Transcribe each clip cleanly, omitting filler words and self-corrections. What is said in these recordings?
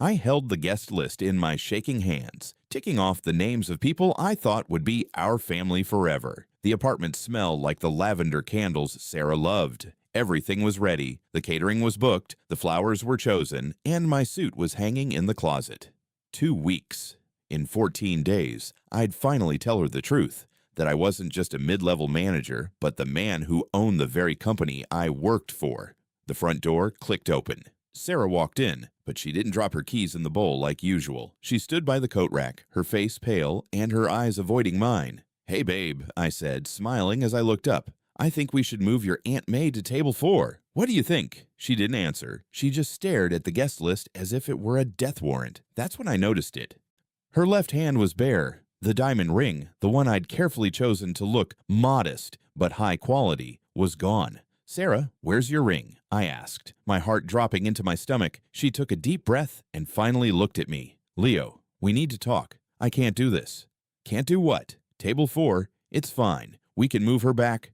I held the guest list in my shaking hands, ticking off the names of people I thought would be our family forever. The apartment smelled like the lavender candles Sarah loved. Everything was ready, the catering was booked, the flowers were chosen, and my suit was hanging in the closet. 2 weeks. In 14 days, I'd finally tell her the truth, that I wasn't just a mid-level manager, but the man who owned the very company I worked for. The front door clicked open. Sarah walked in, but she didn't drop her keys in the bowl like usual. She stood by the coat rack, her face pale and her eyes avoiding mine. "Hey, babe," I said, smiling as I looked up. "I think we should move your Aunt May to table 4. What do you think?" She didn't answer. She just stared at the guest list as if it were a death warrant. That's when I noticed it. Her left hand was bare. The diamond ring, the one I'd carefully chosen to look modest but high quality, was gone. "Sarah, where's your ring?" I asked, my heart dropping into my stomach. She took a deep breath and finally looked at me. "Leo, we need to talk. I can't do this." "Can't do what?" "Table 4. It's fine. We can move her back."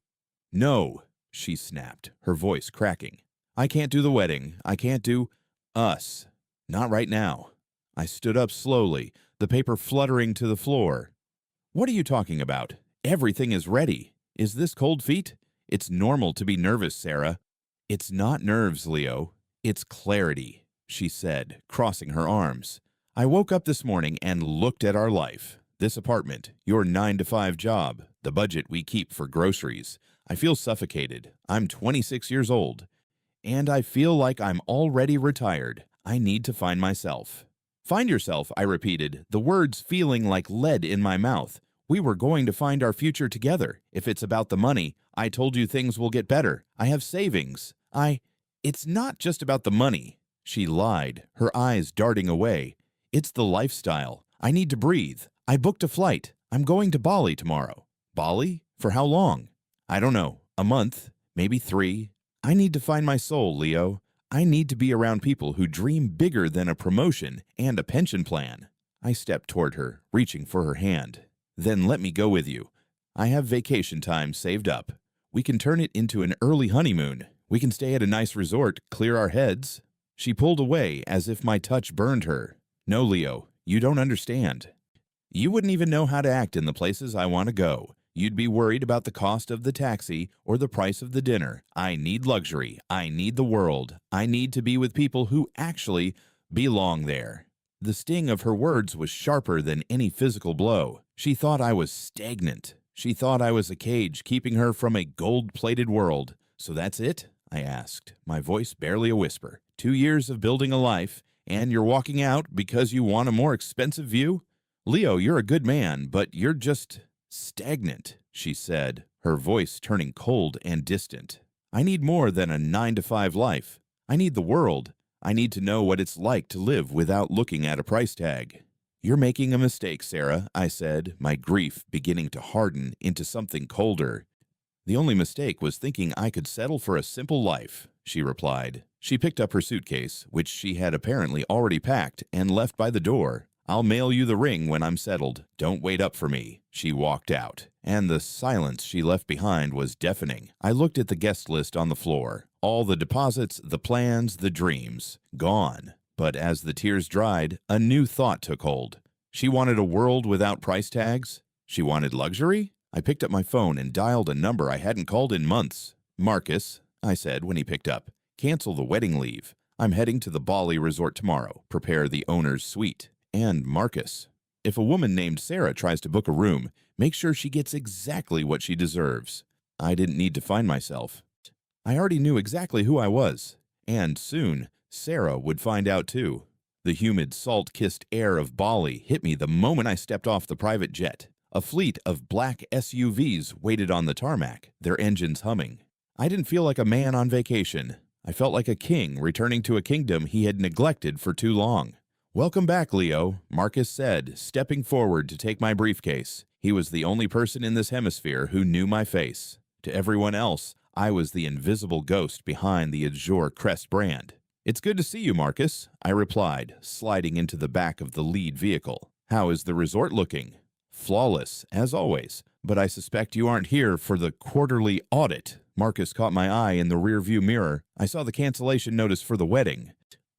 "No," she snapped, her voice cracking. "I can't do the wedding. I can't do us. Not right now." I stood up slowly, the paper fluttering to the floor. "What are you talking about? Everything is ready. Is this cold feet? It's normal to be nervous, Sarah." "It's not nerves, Leo. It's clarity," she said, crossing her arms. "I woke up this morning and looked at our life. This apartment, your 9-to-5 job, the budget we keep for groceries. I feel suffocated. I'm 26 years old. And I feel like I'm already retired. I need to find myself." "Find yourself," I repeated, the words feeling like lead in my mouth. "We were going to find our future together. If it's about the money, I told you things will get better. I have savings. It's not just about the money." She lied, her eyes darting away. "It's the lifestyle. I need to breathe. I booked a flight. I'm going to Bali tomorrow." "Bali? For how long?" "I don't know. A month, maybe 3. I need to find my soul, Leo. I need to be around people who dream bigger than a promotion and a pension plan." I stepped toward her, reaching for her hand. "Then let me go with you. I have vacation time saved up. We can turn it into an early honeymoon. We can stay at a nice resort, clear our heads." She pulled away as if my touch burned her. "No, Leo, you don't understand. You wouldn't even know how to act in the places I want to go. You'd be worried about the cost of the taxi or the price of the dinner. I need luxury. I need the world. I need to be with people who actually belong there." The sting of her words was sharper than any physical blow. She thought I was stagnant. She thought I was a cage keeping her from a gold-plated world. "So that's it?" I asked, my voice barely a whisper. 2 years of building a life, and you're walking out because you want a more expensive view? "Leo, you're a good man, but you're just stagnant," she said, her voice turning cold and distant. "I need more than a 9-to-5 life. I need the world. I need to know what it's like to live without looking at a price tag." "You're making a mistake, Sarah," I said, my grief beginning to harden into something colder. "The only mistake was thinking I could settle for a simple life," she replied. She picked up her suitcase, which she had apparently already packed, and left by the door. "I'll mail you the ring when I'm settled. Don't wait up for me." She walked out, and the silence she left behind was deafening. I looked at the guest list on the floor. All the deposits, the plans, the dreams, gone. But as the tears dried, a new thought took hold. She wanted a world without price tags? She wanted luxury? I picked up my phone and dialed a number I hadn't called in months. "Marcus," I said when he picked up, "cancel the wedding leave. I'm heading to the Bali resort tomorrow. Prepare the owner's suite." And Marcus, if a woman named Sarah tries to book a room, make sure she gets exactly what she deserves. I didn't need to find myself. I already knew exactly who I was. And soon, Sarah would find out too. The humid, salt-kissed air of Bali hit me the moment I stepped off the private jet. A fleet of black SUVs waited on the tarmac, their engines humming. I didn't feel like a man on vacation. I felt like a king returning to a kingdom he had neglected for too long. "Welcome back, Leo," Marcus said, stepping forward to take my briefcase. He was the only person in this hemisphere who knew my face. To everyone else, I was the invisible ghost behind the azure crest brand. "It's good to see you, Marcus," I replied, sliding into the back of the lead vehicle. "How is the resort looking?" "Flawless, as always, but I suspect you aren't here for the quarterly audit." Marcus caught my eye in the rearview mirror. I saw the cancellation notice for the wedding.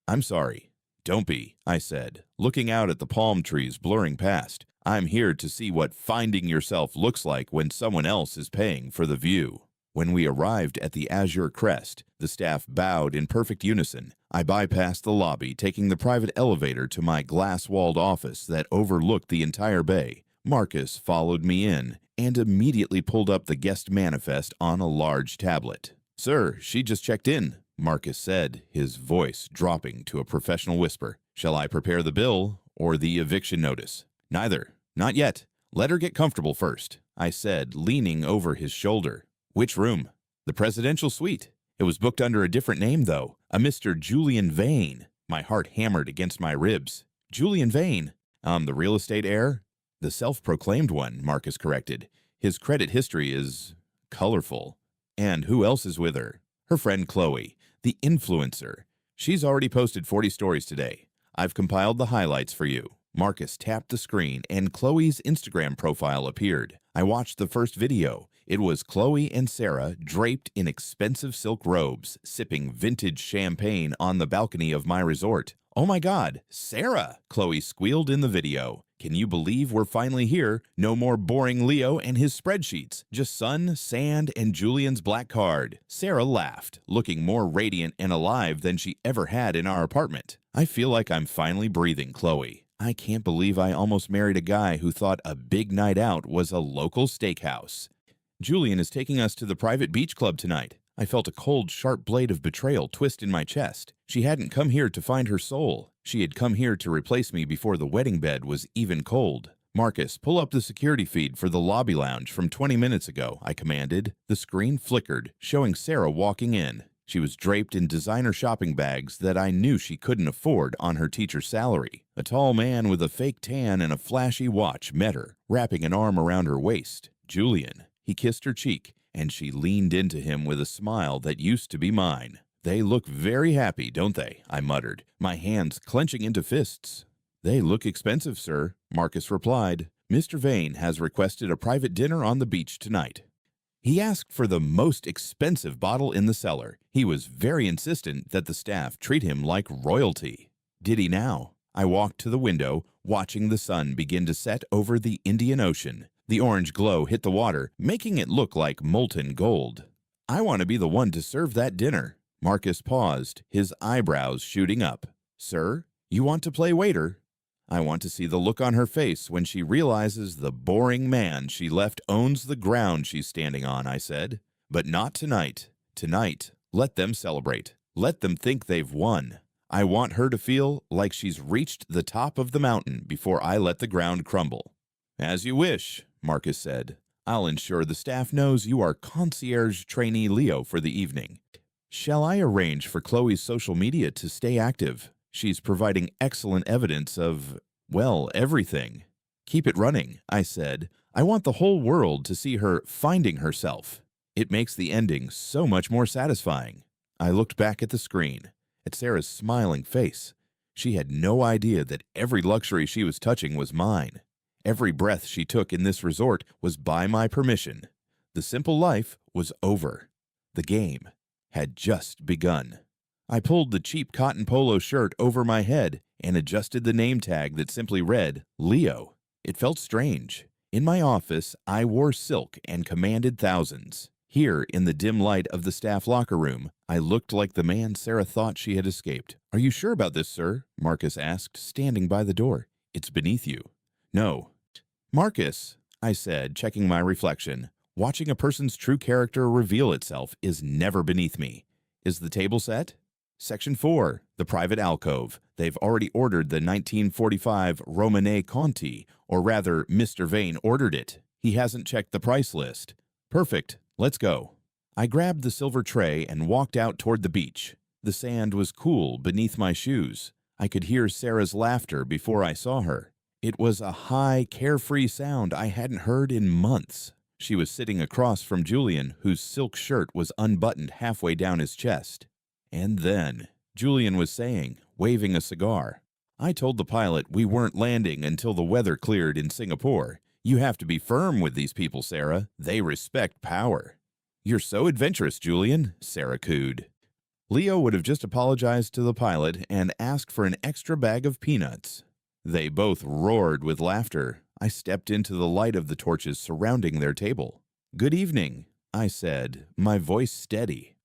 "I'm sorry. Don't be, I said, looking out at the palm trees blurring past. I'm here to see what finding yourself looks like when someone else is paying for the view. When we arrived at the Azure Crest, the staff bowed in perfect unison. I bypassed the lobby, taking the private elevator to my glass-walled office that overlooked the entire bay. Marcus followed me in and immediately pulled up the guest manifest on a large tablet. "Sir, she just checked in," Marcus said, his voice dropping to a professional whisper. "Shall I prepare the bill or the eviction notice?" "Neither. Not yet. Let her get comfortable first," I said, leaning over his shoulder. "Which room?" "The presidential suite. It was booked under a different name, though, a Mr. Julian Vane." My heart hammered against my ribs. "Julian Vane? The real estate heir?" "The self-proclaimed one," Marcus corrected. "His credit history is colorful." "And who else is with her?" "Her friend Chloe, the influencer. She's already posted 40 stories today. I've compiled the highlights for you." Marcus tapped the screen, and Chloe's Instagram profile appeared. I watched the first video. It was Chloe and Sarah draped in expensive silk robes, sipping vintage champagne on the balcony of my resort. "Oh my God, Sarah!" Chloe squealed in the video. "Can you believe we're finally here? No more boring Leo and his spreadsheets. Just sun, sand, and Julian's black card." Sarah laughed, looking more radiant and alive than she ever had in our apartment. "I feel like I'm finally breathing, Chloe. I can't believe I almost married a guy who thought a big night out was a local steakhouse." "Julian is taking us to the private beach club tonight." I felt a cold, sharp blade of betrayal twist in my chest. She hadn't come here to find her soul. She had come here to replace me before the wedding bed was even cold. "Marcus, pull up the security feed for the lobby lounge from 20 minutes ago," I commanded. The screen flickered, showing Sarah walking in. She was draped in designer shopping bags that I knew she couldn't afford on her teacher's salary. A tall man with a fake tan and a flashy watch met her, wrapping an arm around her waist. "Julian." He kissed her cheek, and she leaned into him with a smile that used to be mine. "They look very happy, don't they?" I muttered, my hands clenching into fists. "They look expensive, sir," Marcus replied. "Mr. Vane has requested a private dinner on the beach tonight. He asked for the most expensive bottle in the cellar. He was very insistent that the staff treat him like royalty." "Did he now?" I walked to the window, watching the sun begin to set over the Indian Ocean. The orange glow hit the water, making it look like molten gold. "I want to be the one to serve that dinner." Marcus paused, his eyebrows shooting up. "Sir, you want to play waiter?" "I want to see the look on her face when she realizes the boring man she left owns the ground she's standing on," I said. "But not tonight. Tonight, let them celebrate. Let them think they've won. I want her to feel like she's reached the top of the mountain before I let the ground crumble." "As you wish," Marcus said. "I'll ensure the staff knows you are concierge trainee Leo for the evening." "Shall I arrange for Chloe's social media to stay active? She's providing excellent evidence of, well, everything." "Keep it running," I said. "I want the whole world to see her finding herself. It makes the ending so much more satisfying." I looked back at the screen, at Sarah's smiling face. She had no idea that every luxury she was touching was mine. Every breath she took in this resort was by my permission. The simple life was over. The game had just begun. I pulled the cheap cotton polo shirt over my head and adjusted the name tag that simply read Leo. It felt strange. In my office, I wore silk and commanded thousands. Here, in the dim light of the staff locker room, I looked like the man Sarah thought she had escaped. "Are you sure about this, sir?" Marcus asked, standing by the door. "It's beneath you." "No." "Marcus," I said, checking my reflection, "watching a person's true character reveal itself is never beneath me. Is the table set?" "Section 4, the private alcove. They've already ordered the 1945 Romane Conti, or rather, Mr. Vane ordered it. He hasn't checked the price list." "Perfect. Let's go." I grabbed the silver tray and walked out toward the beach. The sand was cool beneath my shoes. I could hear Sarah's laughter before I saw her. It was a high, carefree sound I hadn't heard in months. She was sitting across from Julian, whose silk shirt was unbuttoned halfway down his chest. "And then," Julian was saying, waving a cigar, "I told the pilot we weren't landing until the weather cleared in Singapore. You have to be firm with these people, Sarah. They respect power." "You're so adventurous, Julian," Sarah cooed. Leo would have just apologized to the pilot and asked for an extra bag of peanuts. They both roared with laughter. I stepped into the light of the torches surrounding their table. "Good evening," I said, my voice steady.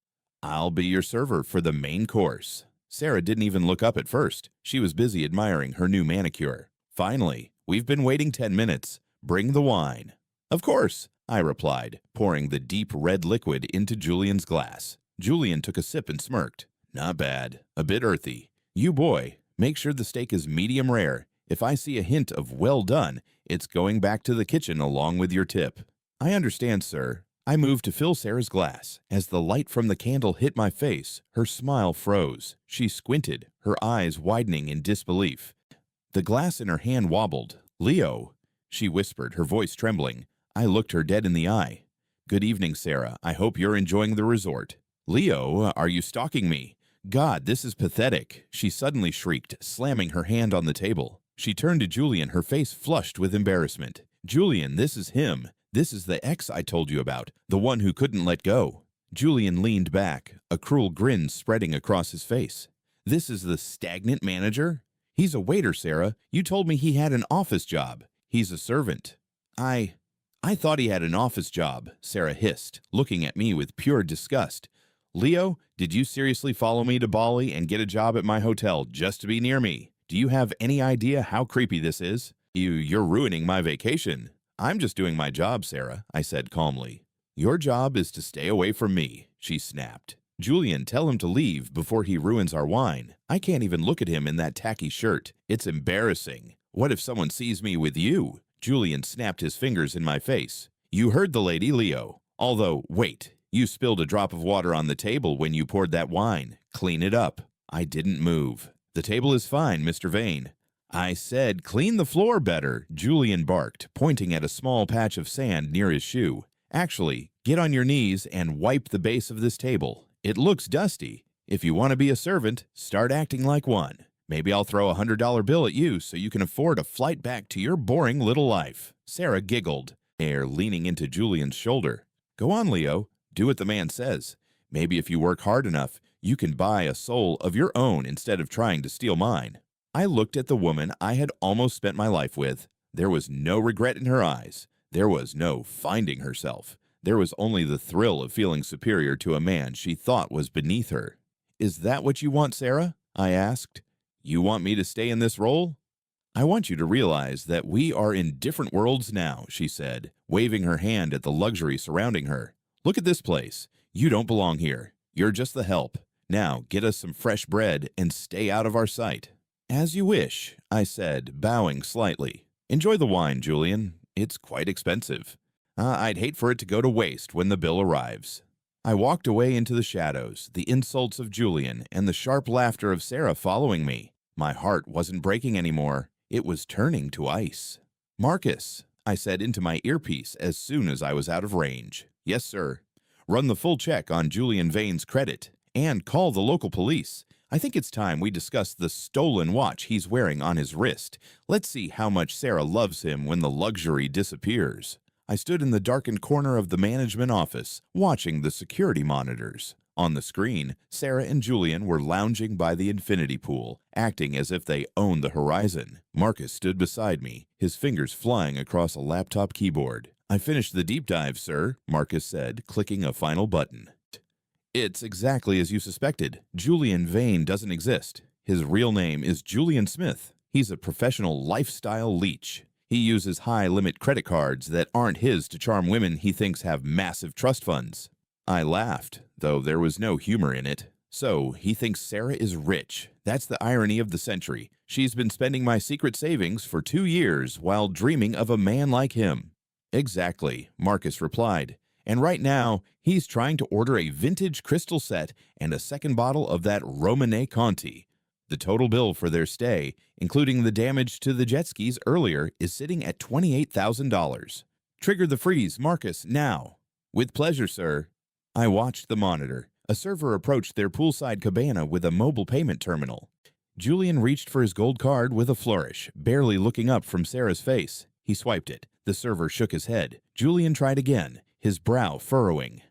"I'll be your server for the main course." Sarah didn't even look up at first. She was busy admiring her new manicure. "Finally, we've been waiting 10 minutes. Bring the wine." "Of course," I replied, pouring the deep red liquid into Julian's glass. Julian took a sip and smirked. "Not bad. A bit earthy. You boy, make sure the steak is medium rare. If I see a hint of well done, it's going back to the kitchen along with your tip." "I understand, sir." I moved to fill Sarah's glass. As the light from the candle hit my face, her smile froze. She squinted, her eyes widening in disbelief. The glass in her hand wobbled. "Leo," she whispered, her voice trembling. I looked her dead in the eye. "Good evening, Sarah. I hope you're enjoying the resort." "Leo, are you stalking me? God, this is pathetic," she suddenly shrieked, slamming her hand on the table. She turned to Julian, her face flushed with embarrassment. "Julian, this is him. This is the ex I told you about, the one who couldn't let go." Julian leaned back, a cruel grin spreading across his face. "This is the stagnant manager? He's a waiter, Sarah. You told me he had an office job. He's a servant." I thought he had an office job," Sarah hissed, looking at me with pure disgust. "Leo, did you seriously follow me to Bali and get a job at my hotel just to be near me? Do you have any idea how creepy this is? You're ruining my vacation." "I'm just doing my job, Sarah," I said calmly. "Your job is to stay away from me," she snapped. "Julian, tell him to leave before he ruins our wine. I can't even look at him in that tacky shirt. It's embarrassing. What if someone sees me with you?" Julian snapped his fingers in my face. "You heard the lady, Leo. Although, wait, you spilled a drop of water on the table when you poured that wine. Clean it up." I didn't move. "The table is fine, Mr. Vane." "I said clean the floor better," Julian barked, pointing at a small patch of sand near his shoe. "Actually, get on your knees and wipe the base of this table. It looks dusty. If you want to be a servant, start acting like one. Maybe I'll throw a $100 bill at you so you can afford a flight back to your boring little life." Sarah giggled, leaning into Julian's shoulder. "Go on, Leo. Do what the man says. Maybe if you work hard enough, you can buy a soul of your own instead of trying to steal mine." I looked at the woman I had almost spent my life with. There was no regret in her eyes. There was no finding herself. There was only the thrill of feeling superior to a man she thought was beneath her. "Is that what you want, Sarah?" I asked. "You want me to stay in this role?" "I want you to realize that we are in different worlds now," she said, waving her hand at the luxury surrounding her. "Look at this place. You don't belong here. You're just the help. Now get us some fresh bread and stay out of our sight." "As you wish," I said, bowing slightly. "Enjoy the wine, Julian. It's quite expensive. I'd hate for it to go to waste when the bill arrives." I walked away into the shadows, the insults of Julian and the sharp laughter of Sarah following me. My heart wasn't breaking anymore. It was turning to ice. "Marcus," I said into my earpiece as soon as I was out of range. "Yes, sir." "Run the full check on Julian Vane's credit and call the local police. I think it's time we discuss the stolen watch he's wearing on his wrist. Let's see how much Sarah loves him when the luxury disappears." I stood in the darkened corner of the management office, watching the security monitors. On the screen, Sarah and Julian were lounging by the infinity pool, acting as if they owned the horizon. Marcus stood beside me, his fingers flying across a laptop keyboard. "I finished the deep dive, sir," Marcus said, clicking a final button. "It's exactly as you suspected. Julian Vane doesn't exist. His real name is Julian Smith. He's a professional lifestyle leech. He uses high-limit credit cards that aren't his to charm women he thinks have massive trust funds." I laughed, though there was no humor in it. "So, he thinks Sarah is rich. That's the irony of the century. She's been spending my secret savings for 2 years while dreaming of a man like him." "Exactly," Marcus replied. "And right now, he's trying to order a vintage crystal set and a second bottle of that Romanée Conti. The total bill for their stay, including the damage to the jet skis earlier, is sitting at $28,000. Trigger the freeze, Marcus, now." "With pleasure, sir." I watched the monitor. A server approached their poolside cabana with a mobile payment terminal. Julian reached for his gold card with a flourish, barely looking up from Sarah's face. He swiped it. The server shook his head. Julian tried again, his brow furrowing.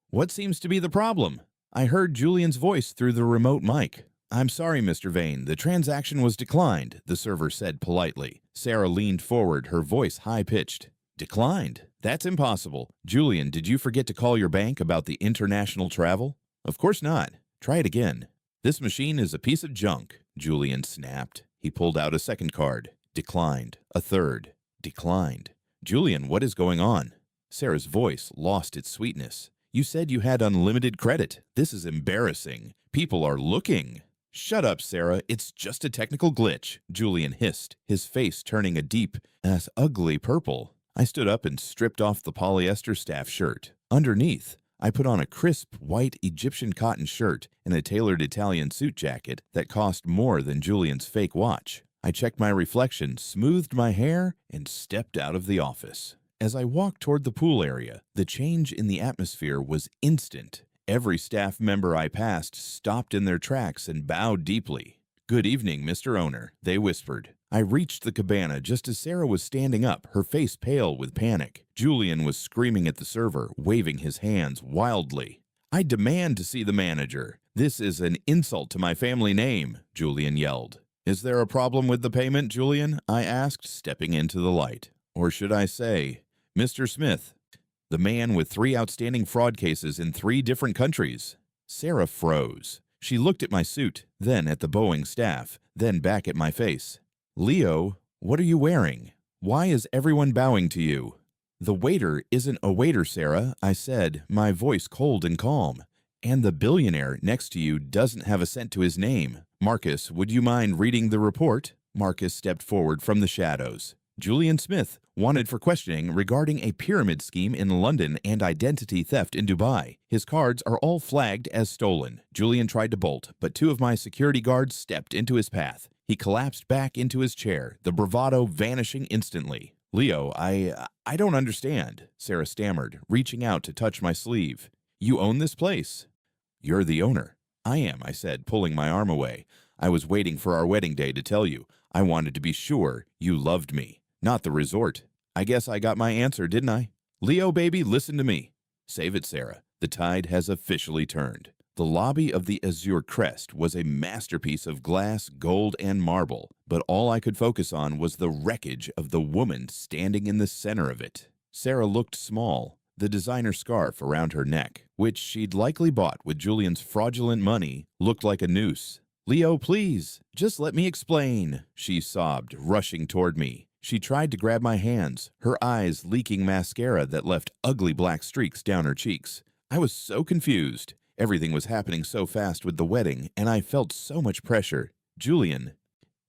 "What seems to be the problem?" I heard Julian's voice through the remote mic. "I'm sorry, Mr. Vane. The transaction was declined," the server said politely. Sarah leaned forward, her voice high-pitched. "Declined? That's impossible. Julian, did you forget to call your bank about the international travel?" "Of course not. Try it again." "This machine is a piece of junk," Julian snapped. He pulled out a second card. Declined. A third. Declined. "Julian, what is going on?" Sarah's voice lost its sweetness. "You said you had unlimited credit. This is embarrassing. People are looking." "Shut up, Sarah. It's just a technical glitch," Julian hissed, his face turning a deep, ugly purple. I stood up and stripped off the polyester staff shirt. Underneath, I put on a crisp, white Egyptian cotton shirt and a tailored Italian suit jacket that cost more than Julian's fake watch. I checked my reflection, smoothed my hair, and stepped out of the office. As I walked toward the pool area, the change in the atmosphere was instant. Every staff member I passed stopped in their tracks and bowed deeply. "Good evening, Mr. Owner," they whispered. I reached the cabana just as Sarah was standing up, her face pale with panic. Julian was screaming at the server, waving his hands wildly. "I demand to see the manager. This is an insult to my family name," Julian yelled. "Is there a problem with the payment, Julian?" I asked, stepping into the light. Or should I say, "Mr. Smith, the man with 3 outstanding fraud cases in 3 different countries." Sarah froze. She looked at my suit, then at the bowing staff, then back at my face. "Leo, what are you wearing? Why is everyone bowing to you?" "The waiter isn't a waiter, Sarah," I said, my voice cold and calm. "And the billionaire next to you doesn't have a cent to his name. Marcus, would you mind reading the report?" Marcus stepped forward from the shadows. "Julian Smith, wanted for questioning regarding a pyramid scheme in London and identity theft in Dubai. His cards are all flagged as stolen." Julian tried to bolt, but 2 of my security guards stepped into his path. He collapsed back into his chair, the bravado vanishing instantly. "Leo, I don't understand," Sarah stammered, reaching out to touch my sleeve. "You own this place." "You're the owner." "I am," I said, pulling my arm away. "I was waiting for our wedding day to tell you. I wanted to be sure you loved me. Not the resort. I guess I got my answer, didn't I? Leo, baby, listen to me." "Save it, Sarah. The tide has officially turned." The lobby of the Azure Crest was a masterpiece of glass, gold, and marble, but all I could focus on was the wreckage of the woman standing in the center of it. Sarah looked small, the designer scarf around her neck, which she'd likely bought with Julian's fraudulent money, looked like a noose. "Leo, please, just let me explain," she sobbed, rushing toward me. She tried to grab my hands, her eyes leaking mascara that left ugly black streaks down her cheeks. I was so confused. Everything was happening so fast with the wedding, and I felt so much pressure. Julian,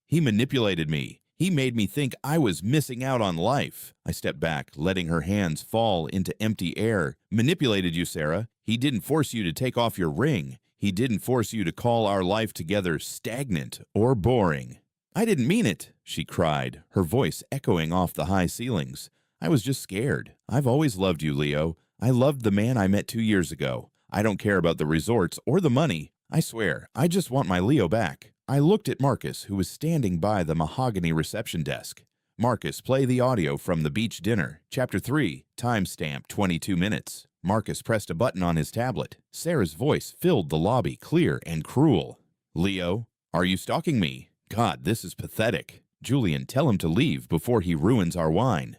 he manipulated me. He made me think I was missing out on life. I stepped back, letting her hands fall into empty air. "Manipulated you, Sarah. He didn't force you to take off your ring. He didn't force you to call our life together stagnant or boring." "I didn't mean it," she cried, her voice echoing off the high ceilings. "I was just scared. I've always loved you, Leo. I loved the man I met 2 years ago. I don't care about the resorts or the money. I swear, I just want my Leo back." I looked at Marcus, who was standing by the mahogany reception desk. "Marcus, play the audio from the beach dinner. Chapter 3, timestamp 22 minutes. Marcus pressed a button on his tablet. Sarah's voice filled the lobby, clear and cruel. "Leo, are you stalking me? God, this is pathetic. Julian, tell him to leave before he ruins our wine.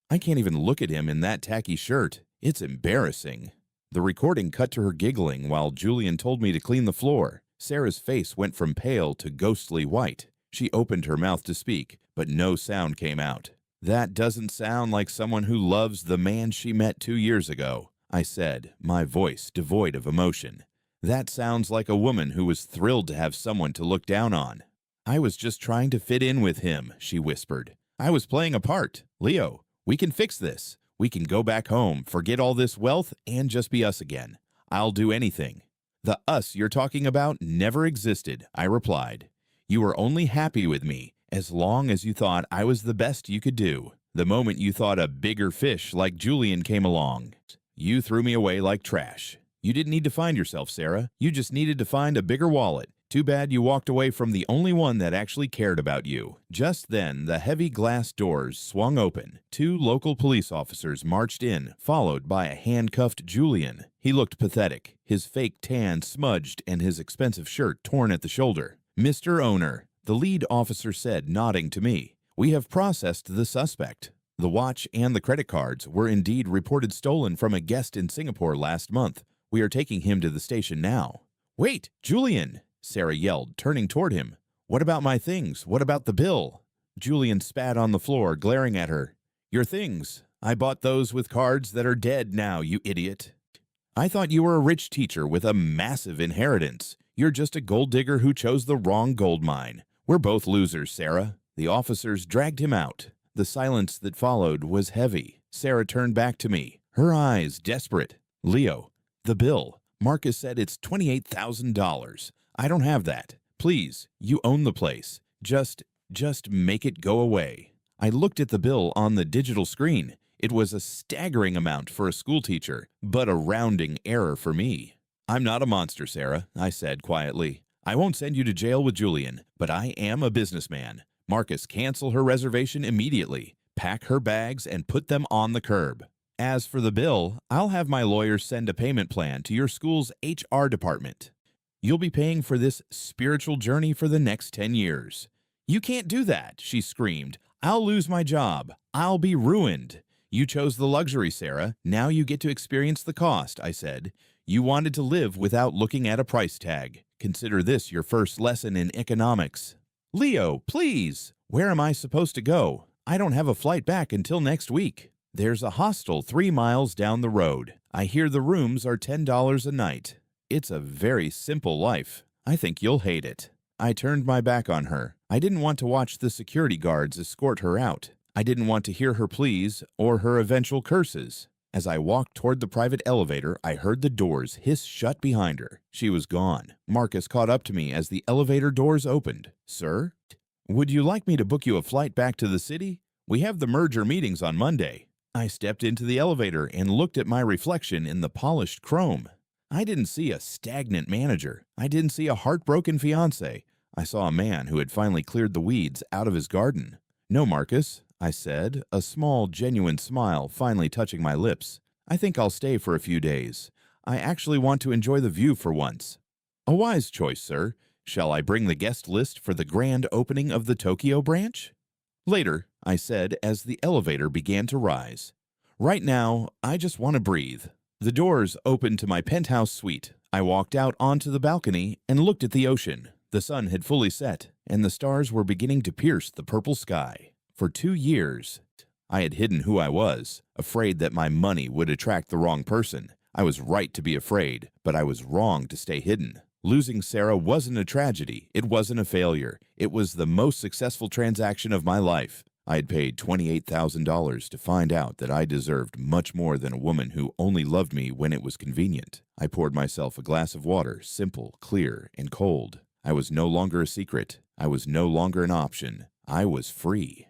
I can't even look at him in that tacky shirt. It's embarrassing." The recording cut to her giggling while Julian told me to clean the floor. Sarah's face went from pale to ghostly white. She opened her mouth to speak, but no sound came out. "That doesn't sound like someone who loves the man she met 2 years ago," I said, my voice devoid of emotion. "That sounds like a woman who was thrilled to have someone to look down on." "I was just trying to fit in with him," she whispered. "I was playing a part. Leo, we can fix this. We can go back home, forget all this wealth, and just be us again. I'll do anything." "The us you're talking about never existed," I replied. "You were only happy with me as long as you thought I was the best you could do. The moment you thought a bigger fish like Julian came along, you threw me away like trash. You didn't need to find yourself, Sarah. You just needed to find a bigger wallet. Too bad you walked away from the only one that actually cared about you." Just then, the heavy glass doors swung open. 2 local police officers marched in, followed by a handcuffed Julian. He looked pathetic, his fake tan smudged and his expensive shirt torn at the shoulder. "Mr. Owner," the lead officer said, nodding to me, "we have processed the suspect. The watch and the credit cards were indeed reported stolen from a guest in Singapore last month. We are taking him to the station now." "Wait, Julian!" Sarah yelled, turning toward him. "What about my things? What about the bill?" Julian spat on the floor, glaring at her. "Your things? I bought those with cards that are dead now, you idiot. I thought you were a rich teacher with a massive inheritance. You're just a gold digger who chose the wrong gold mine. We're both losers, Sarah." The officers dragged him out. The silence that followed was heavy. Sarah turned back to me, her eyes desperate. "Leo, the bill. Marcus said it's $28,000. I don't have that. Please, you own the place. Just make it go away." I looked at the bill on the digital screen. It was a staggering amount for a schoolteacher, but a rounding error for me. "I'm not a monster, Sarah," I said quietly. "I won't send you to jail with Julian, but I am a businessman. Marcus, cancel her reservation immediately. Pack her bags and put them on the curb. As for the bill, I'll have my lawyer send a payment plan to your school's HR department. You'll be paying for this spiritual journey for the next 10 years. "You can't do that," she screamed. "I'll lose my job. I'll be ruined." "You chose the luxury, Sarah. Now you get to experience the cost," I said. "You wanted to live without looking at a price tag. Consider this your first lesson in economics." "Leo, please! Where am I supposed to go? I don't have a flight back until next week." "There's a hostel 3 miles down the road. I hear the rooms are $10 a night. It's a very simple life. I think you'll hate it." I turned my back on her. I didn't want to watch the security guards escort her out. I didn't want to hear her pleas or her eventual curses. As I walked toward the private elevator, I heard the doors hiss shut behind her. She was gone. Marcus caught up to me as the elevator doors opened. "Sir? Would you like me to book you a flight back to the city? We have the merger meetings on Monday." I stepped into the elevator and looked at my reflection in the polished chrome. I didn't see a stagnant manager. I didn't see a heartbroken fiancé. I saw a man who had finally cleared the weeds out of his garden. "No, Marcus," I said, a small, genuine smile finally touching my lips. "I think I'll stay for a few days. I actually want to enjoy the view for once." "A wise choice, sir. Shall I bring the guest list for the grand opening of the Tokyo branch?" "Later," I said as the elevator began to rise. "Right now, I just want to breathe." The doors opened to my penthouse suite. I walked out onto the balcony and looked at the ocean. The sun had fully set, and the stars were beginning to pierce the purple sky. For 2 years, I had hidden who I was, afraid that my money would attract the wrong person. I was right to be afraid, but I was wrong to stay hidden. Losing Sarah wasn't a tragedy. It wasn't a failure. It was the most successful transaction of my life. I had paid $28,000 to find out that I deserved much more than a woman who only loved me when it was convenient. I poured myself a glass of water, simple, clear, and cold. I was no longer a secret. I was no longer an option. I was free.